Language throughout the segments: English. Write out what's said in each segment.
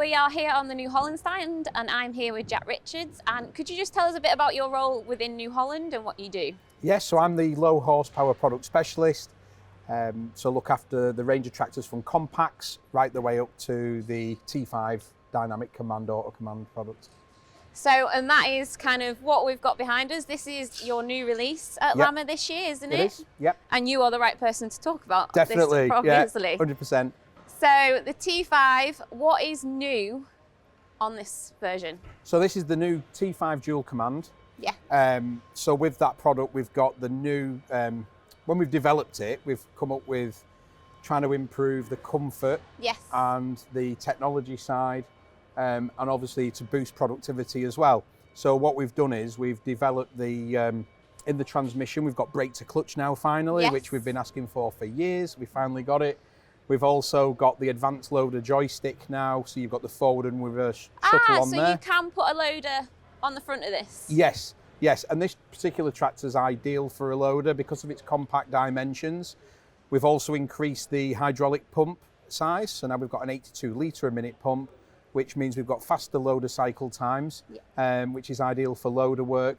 we are here on the New Holland Stand and I'm here with Jack Richards. And could you just tell us a bit about your role within New Holland and what you do? Yes, so I'm the low horsepower product specialist. So look after the range of tractors from compacts right the way up to the T5 dynamic command auto command products. So, and that is kind of what we've got behind us. This is your new release at LAMMA this year, isn't it? It is, yep. And you are the right person to talk about Definitely, this, obviously. Yeah, 100%. So the T5, what is new on this version? So this is the new T5 dual command. Yeah. So with that product, we've got the new, when we've developed it, we've come up with trying to improve the comfort and the technology side, and obviously to boost productivity as well. So what we've done is we've developed the, in the transmission, we've got brake to clutch now finally, which we've been asking for years. We finally got it. We've also got the advanced loader joystick now, so you've got the forward and reverse shuttle on there. So you can put a loader on the front of this? Yes, yes, and this particular tractor is ideal for a loader because of its compact dimensions. We've also increased the hydraulic pump size, so now we've got an 82 litre a minute pump, which means we've got faster loader cycle times, which is ideal for loader work.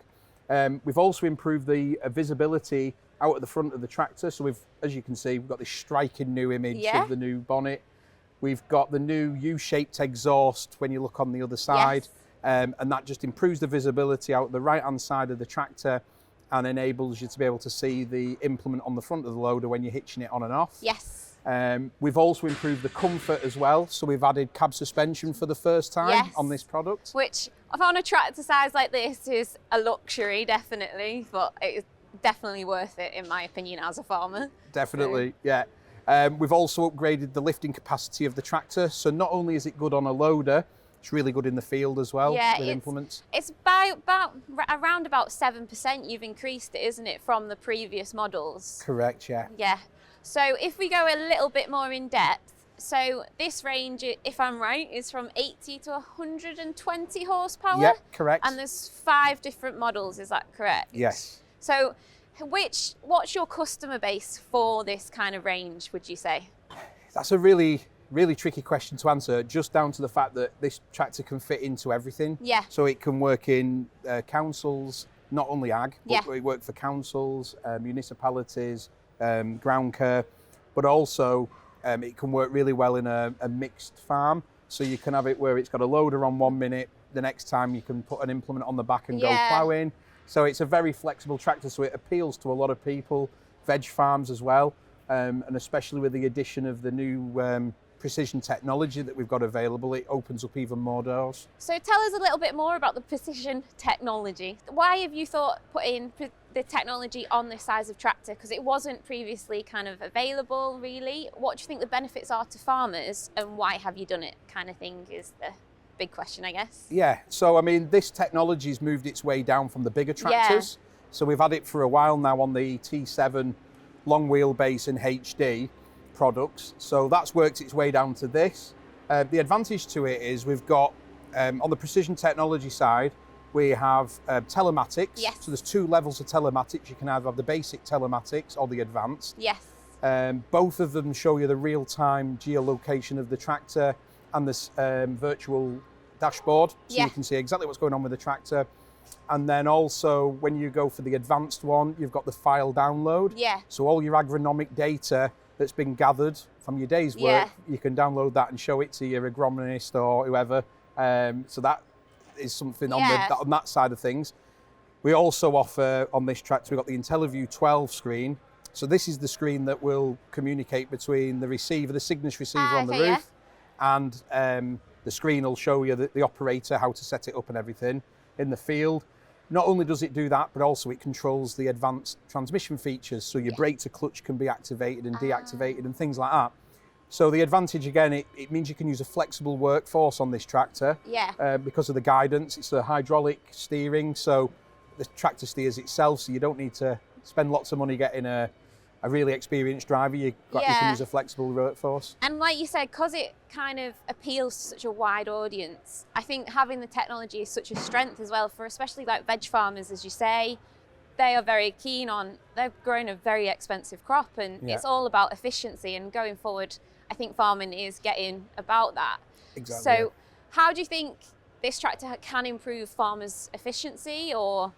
We've also improved the visibility out at the front of the tractor. So we've, as you can see, we've got this striking new image of the new bonnet. We've got the new U-shaped exhaust when you look on the other side. And that just improves the visibility out the right-hand side of the tractor and enables you to be able to see the implement on the front of the loader when you're hitching it on and off. Yes. We've also improved the comfort as well. So we've added cab suspension for the first time on this product. Which, on a tractor size like this, is a luxury, definitely, but it's definitely worth it, in my opinion, as a farmer. Definitely, yeah. We've also upgraded the lifting capacity of the tractor. So not only is it good on a loader, it's really good in the field as well with implements. It's around about 7% you've increased it, isn't it, from the previous models? Correct, yeah. Yeah. So if we go a little bit more in depth, so this range, if I'm right, is from 80 to 120 horsepower? Yeah, correct. And there's 5 different models, is that correct? Yes. So what's your customer base for this kind of range, would you say? That's a really tricky question to answer, just down to the fact that this tractor can fit into everything. Yeah. So it can work in councils, not only ag, but it works for councils, municipalities, ground care, but also it can work really well in a mixed farm. So you can have it where it's got a loader on 1 minute, the next time you can put an implement on the back and go ploughing. So it's a very flexible tractor, so it appeals to a lot of people, veg farms as well, and especially with the addition of the new precision technology that we've got available, it opens up even more doors. So tell us a little bit more about the precision technology. Why have you thought putting the technology on this size of tractor? Because it wasn't previously kind of available, really. What do you think the benefits are to farmers, and why have you done it, kind of thing, is the big question, I guess. Yeah, so I mean, this technology's moved its way down from the bigger tractors. So we've had it for a while now on the T7 long wheelbase and HD products. So that's worked its way down to this. The advantage to it is we've got, on the precision technology side, we have telematics. So there's 2 levels of telematics. You can either have the basic telematics or the advanced. Both of them show you the real-time geolocation of the tractor and this virtual dashboard, so you can see exactly what's going on with the tractor. And then also, when you go for the advanced one, you've got the file download. So all your agronomic data that's been gathered from your day's work, you can download that and show it to your agronomist or whoever. So that is something on that side of things. We also offer, on this tractor, we've got the IntelliView 12 screen. So this is the screen that will communicate between the receiver, the Cygnus receiver on the roof, and the screen will show you the operator how to set it up and everything in the field. Not only does it do that, but also it controls the advanced transmission features. So your brake to clutch can be activated and deactivated and things like that. So the advantage, again, it means you can use a flexible workforce on this tractor because of the guidance. It's a hydraulic steering, so the tractor steers itself, so you don't need to spend lots of money getting a really experienced driver. You can use a flexible workforce. And like you said, because it kind of appeals to such a wide audience, I think having the technology is such a strength as well for especially like veg farmers, as you say. They are very keen on, they're growing a very expensive crop, and it's all about efficiency, and going forward, I think farming is getting about that. Exactly. So How do you think this tractor can improve farmers' efficiency, or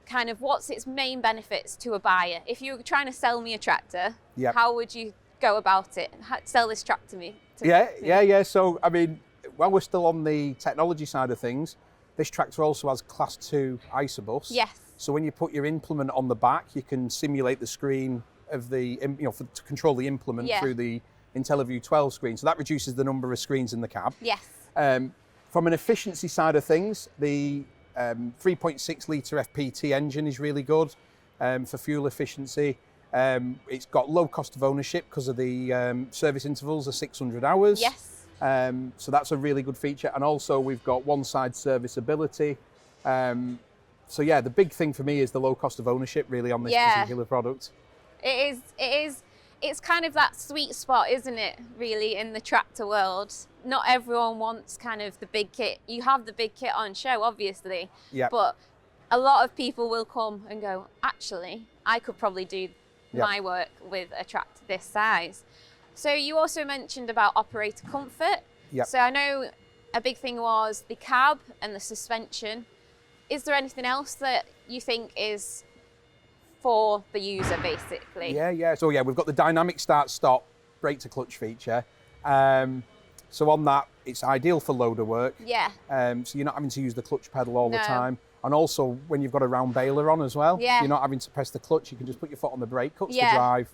kind of what's its main benefits to a buyer? If you were trying to sell me a tractor, how would you go about it? Sell this tractor to me? Yeah. So, I mean, while we're still on the technology side of things, this tractor also has Class 2 isobus. Yes. So when you put your implement on the back, you can simulate the screen of the, to control the implement through the IntelliView 12 screen. So that reduces the number of screens in the cab. Yes. From an efficiency side of things, the 3.6 litre FPT engine is really good for fuel efficiency. It's got low cost of ownership because of the service intervals of 600 hours. Yes. So that's a really good feature. And also we've got one-side serviceability. So yeah, the big thing for me is the low cost of ownership really on this particular product. It is. It's kind of that sweet spot, isn't it, really, in the tractor world? Not everyone wants kind of the big kit. You have the big kit on show, obviously, but a lot of people will come and go, actually, I could probably do my work with a tractor this size. So you also mentioned about operator comfort. So I know a big thing was the cab and the suspension. Is there anything else that you think is for the user, basically? So we've got the dynamic start-stop brake to clutch feature. So on that, it's ideal for loader work. So you're not having to use the clutch pedal all the time. And also when you've got a round baler on as well, you're not having to press the clutch. You can just put your foot on the brake, cuts the drive,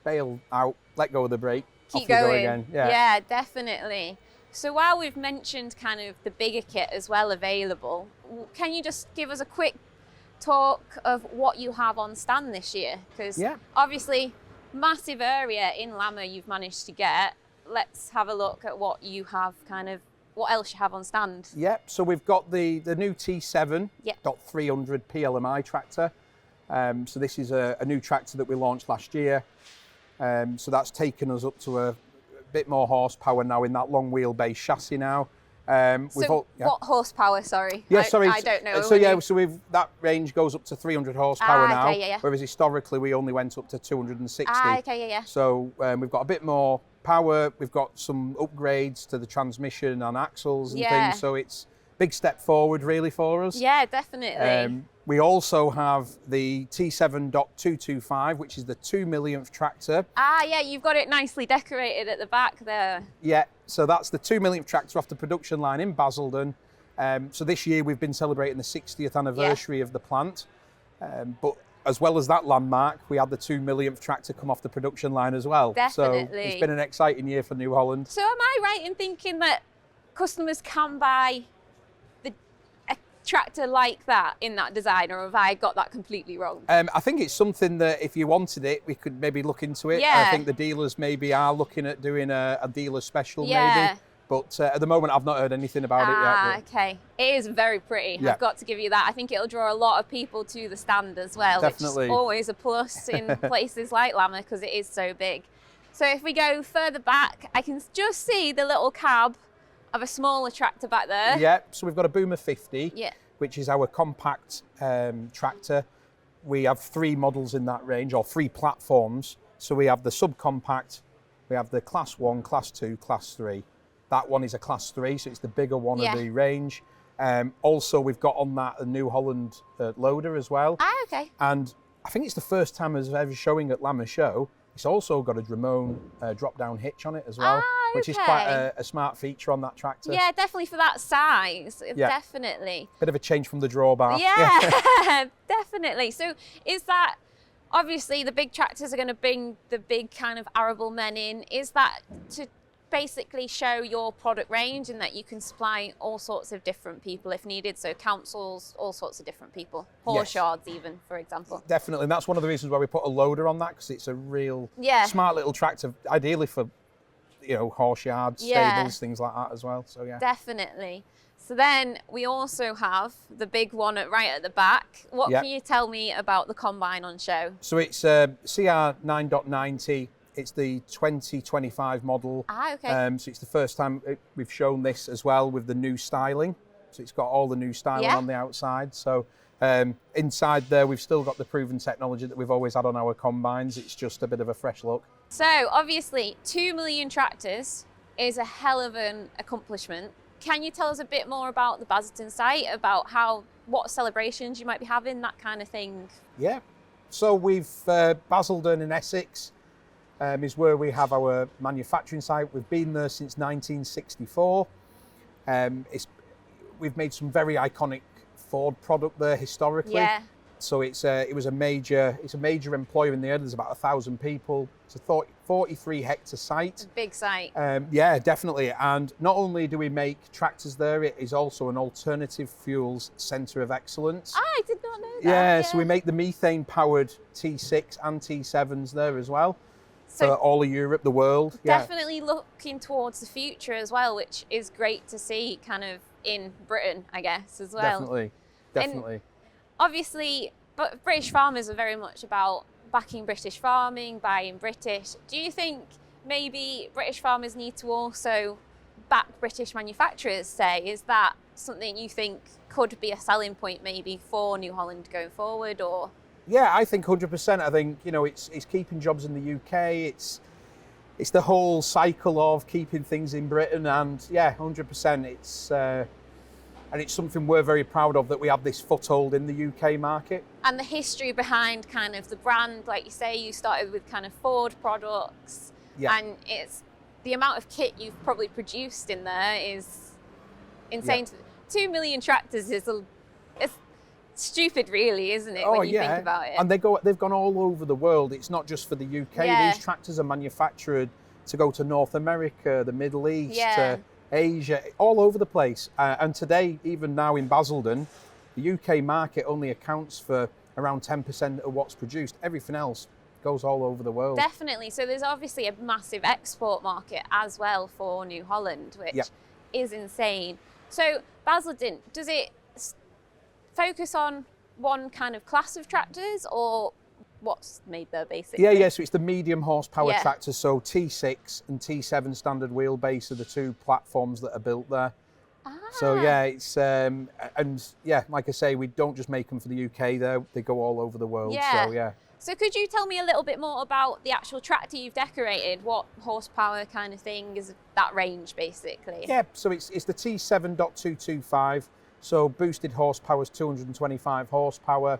bail out, let go of the brake, keep off going. You go again. Yeah, definitely. So while we've mentioned kind of the bigger kit as well available, can you just give us a quick talk of what you have on stand this year? Because obviously massive area in LAMMA you've managed to get. Let's have a look at what you have, kind of what else you have on stand. So we've got the new T7 .300 PLMI tractor. So this is a new tractor that we launched last year. So that's taken us up to a bit more horsepower now in that long wheelbase chassis now. What horsepower, sorry? I don't know. So that range goes up to 300 horsepower now, whereas historically we only went up to 260. So we've got a bit more power, we've got some upgrades to the transmission and axles and things, so it's a big step forward really for us. Yeah, definitely. We also have the T7.225, which is the 2 millionth tractor. You've got it nicely decorated at the back there. So that's the 2 millionth tractor off the production line in Basildon. So this year we've been celebrating the 60th anniversary of the plant. But as well as that landmark, we had the 2 millionth tractor come off the production line as well. Definitely. So it's been an exciting year for New Holland. So am I right in thinking that customers can buy a tractor like that in that design, or have I got that completely wrong? I think it's something that if you wanted it, we could maybe look into it. I think the dealers maybe are looking at doing a dealer special maybe. But at the moment, I've not heard anything about it yet. Okay. It is very pretty. I've got to give you that. I think it'll draw a lot of people to the stand as well, Definitely. which is always a plus in places like LAMMA because it is so big. So if we go further back, I can just see the little cab of a smaller tractor back there. So we've got a Boomer 50, which is our compact tractor. We have 3 models in that range, or 3 platforms. So we have the subcompact, we have the Class 1, Class 2, Class 3. That one is a Class 3, so it's the bigger one of the range. Also, we've got on that a New Holland loader as well. And I think it's the first time it's ever showing at LAMMA show. It's also got a Dramone drop-down hitch on it as well, which is quite a smart feature on that tractor. Yeah, definitely for that size, definitely. Bit of a change from the drawbar. Yeah, definitely. So is that, obviously the big tractors are going to bring the big kind of arable men in. Is that to basically show your product range and that you can supply all sorts of different people if needed, so councils, all sorts of different people, horse yards even, for example? Definitely, and that's one of the reasons why we put a loader on that, because it's a real smart little tractor, ideally for horse yards, stables, things like that as well. So definitely. So then we also have the big one right at the back. What can you tell me about the combine on show? So it's CR 9.90. It's the 2025 model. So it's the first time we've shown this as well with the new styling. So it's got all the new styling on the outside. So inside there, we've still got the proven technology that we've always had on our combines. It's just a bit of a fresh look. So obviously 2 million tractors is a hell of an accomplishment. can you tell us a bit more about the Basildon site, about what celebrations you might be having, that kind of thing? Yeah. So we've Basildon in Essex is where we have our manufacturing site. We've been there since 1964. We've made some very iconic Ford product there historically. Yeah. So it's a major employer in the area. There's about 1,000 people. It's a 43 hectare site. Big site. Yeah, definitely. And not only do we make tractors there, it is also an alternative fuels centre of excellence. I did not know that. Yeah, so we make the methane powered T6 and T7s there as well. So for all of Europe, the world. Definitely looking towards the future as well, which is great to see kind of in Britain, I guess, as well. Definitely. And obviously, but British farmers are very much about backing British farming, buying British. Do you think maybe British farmers need to also back British manufacturers, say? Is that something you think could be a selling point maybe for New Holland going forward, or? Yeah, I think 100%. I think, it's keeping jobs in the UK. It's the whole cycle of keeping things in Britain, and yeah, 100%. And it's something we're very proud of, that we have this foothold in the UK market. And the history behind kind of the brand, like you say, you started with kind of Ford products, and it's the amount of kit you've probably produced in there is insane. 2 million tractors it's stupid, really, isn't it, when you think about it? And they've gone all over the world. It's not just for the UK. These tractors are manufactured to go to North America, the Middle East, Asia, all over the place. And today, even now in Basildon, the UK market only accounts for around 10% of what's produced. Everything else goes all over the world. Definitely. So there's obviously a massive export market as well for New Holland, which is insane. So Basildon, does it focus on one kind of class of tractors, or what's made there basically? Yeah, so it's the medium horsepower tractors. So T6 and T7 standard wheelbase are the two platforms that are built there. So it's like I say, we don't just make them for the UK. They go all over the world. So could you tell me a little bit more about the actual tractor you've decorated? What horsepower kind of thing is that range basically? Yeah, so it's the T7.225. So boosted horsepower is 225 horsepower.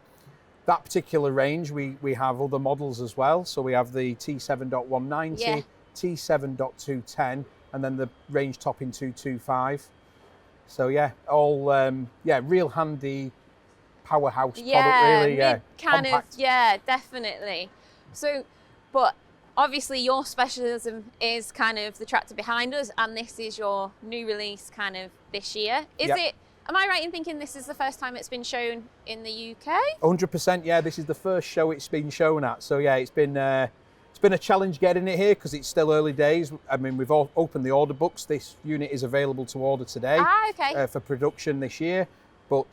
That particular range, we have other models as well. So we have the T7.190, T7.210, and then the range topping 225. So real handy powerhouse product, really. Compact. Definitely. So, but obviously your specialism is kind of the tractor behind us, and this is your new release kind of this year. Am I right in thinking this is the first time it's been shown in the UK? 100%, yeah. This is the first show it's been shown at. So yeah, it's been a challenge getting it here because it's still early days. I mean, we've all opened the order books. This unit is available to order today for production this year. But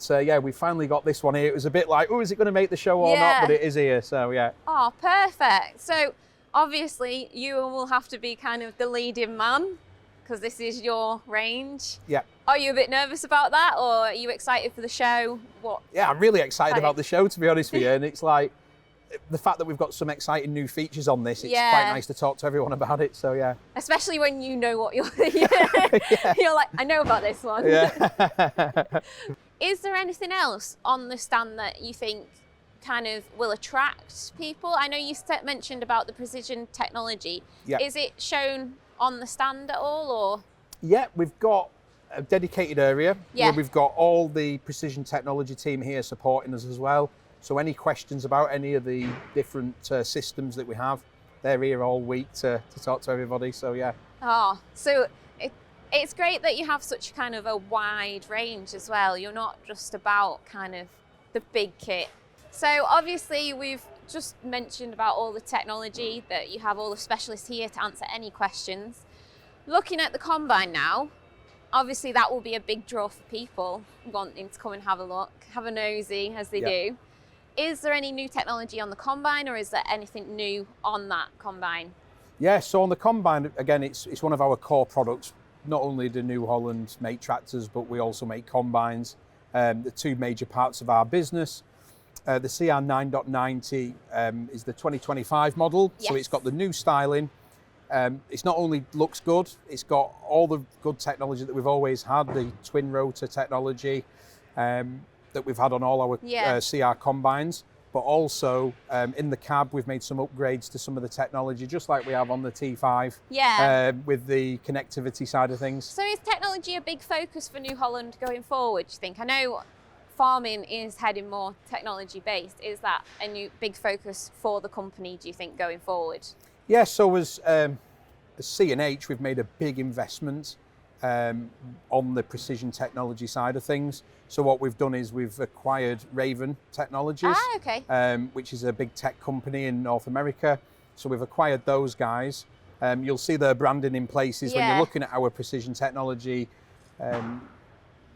we finally got this one here. It was a bit like, is it going to make the show or not? But it is here, so yeah. Oh, perfect. So obviously you will have to be kind of the leading man, because this is your range. Yeah. Are you a bit nervous about that, or are you excited for the show? What? Yeah, I'm really excited about the show, to be honest with you. And it's like, the fact that we've got some exciting new features on this, it's quite nice to talk to everyone about it, so yeah. Especially when you know what you're you're like, I know about this one. Yeah. Is there anything else on the stand that you think kind of will attract people? I know you mentioned about the precision technology. Yeah. Is it shown on the stand at all, or? Yeah, we've got a dedicated area where we've got all the precision technology team here supporting us as well. So any questions about any of the different systems that we have, they're here all week to talk to everybody, so yeah. Oh, so it's great that you have such kind of a wide range as well. You're not just about kind of the big kit. So obviously we've just mentioned about all the technology, that you have all the specialists here to answer any questions. Looking at the combine now, obviously that will be a big draw for people wanting to come and have a look, have a nosy as they do. Is there any new technology on the combine, or is there anything new on that combine? Yeah, so on the combine, again, it's one of our core products. Not only do New Holland make tractors, but we also make combines. The two major parts of our business. The CR 9.90 is the 2025 model, so it's got the new styling. It's not only looks good, it's got all the good technology that we've always had, the twin rotor technology that we've had on all our CR combines, but also in the cab we've made some upgrades to some of the technology, just like we have on the T5 with the connectivity side of things. So is technology a big focus for New Holland going forward, do you think? I know farming is heading more technology based. Is that a new big focus for the company, do you think, going forward? Yeah, so as C&H, we've made a big investment on the precision technology side of things. So what we've done is we've acquired Raven Technologies, which is a big tech company in North America. So we've acquired those guys. You'll see their branding in places when you're looking at our precision technology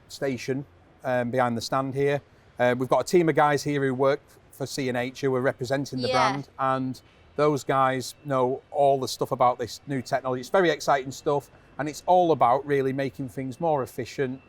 station behind the stand here. We've got a team of guys here who work for C&H who are representing the brand, and those guys know all the stuff about this new technology. It's very exciting stuff, and it's all about really making things more efficient,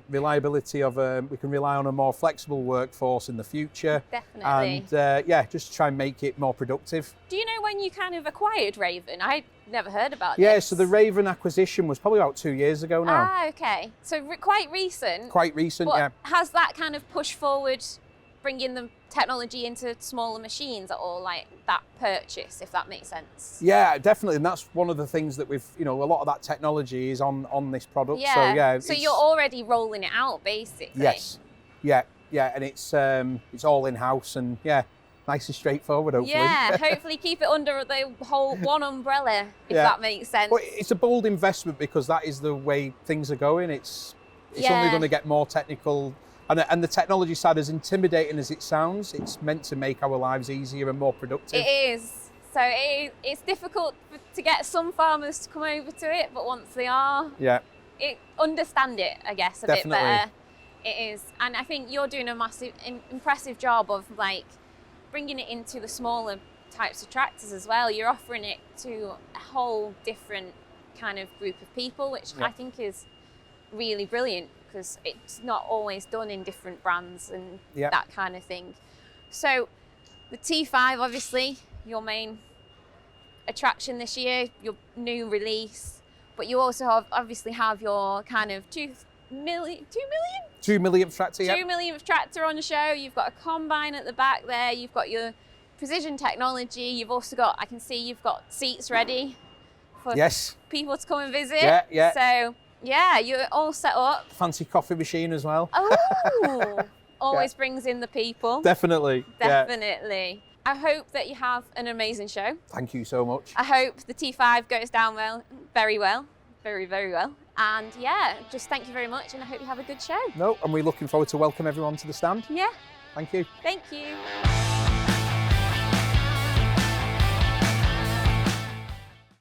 reliability of we can rely on a more flexible workforce in the future. Definitely. And just try and make it more productive. Do you know when you kind of acquired Raven? I never heard about this. Yeah, this. so the Raven acquisition was probably about 2 years ago now. Ah, okay. So quite recent. Quite recent, but yeah. Has that kind of pushed forward bringing the technology into smaller machines at all, like that purchase, if that makes sense? Yeah, definitely, and that's one of the things that we've, a lot of that technology is on this product. Yeah. So you're already rolling it out, basically. Yes. Yeah, and it's all in house, and nice and straightforward, hopefully. Yeah, hopefully keep it under the whole one umbrella, if that makes sense. But it's a bold investment because that is the way things are going. It's only going to get more technical. And the technology side, as intimidating as it sounds, it's meant to make our lives easier and more productive. It is. So it's difficult to get some farmers to come over to it, but once they are, understand it, I guess, a bit better. It is. And I think you're doing a massive, impressive job of like bringing it into the smaller types of tractors as well. You're offering it to a whole different kind of group of people, which I think is really brilliant, because it's not always done in different brands and that kind of thing. So the T5, obviously, your main attraction this year, your new release, but you also obviously have your kind of 2 millionth tractor, 2 millionth tractor on the show. You've got a combine at the back there. You've got your precision technology. You've also got, I can see you've got seats ready for people to come and visit. Yeah. So yeah, you're all set up. Fancy coffee machine as well. Oh, always brings in the people. Definitely. Definitely. I hope that you have an amazing show. Thank you so much. I hope the T5 goes down very well, very, very well. And just thank you very much, and I hope you have a good show. No, and we're looking forward to welcome everyone to the stand. Yeah. Thank you. Thank you.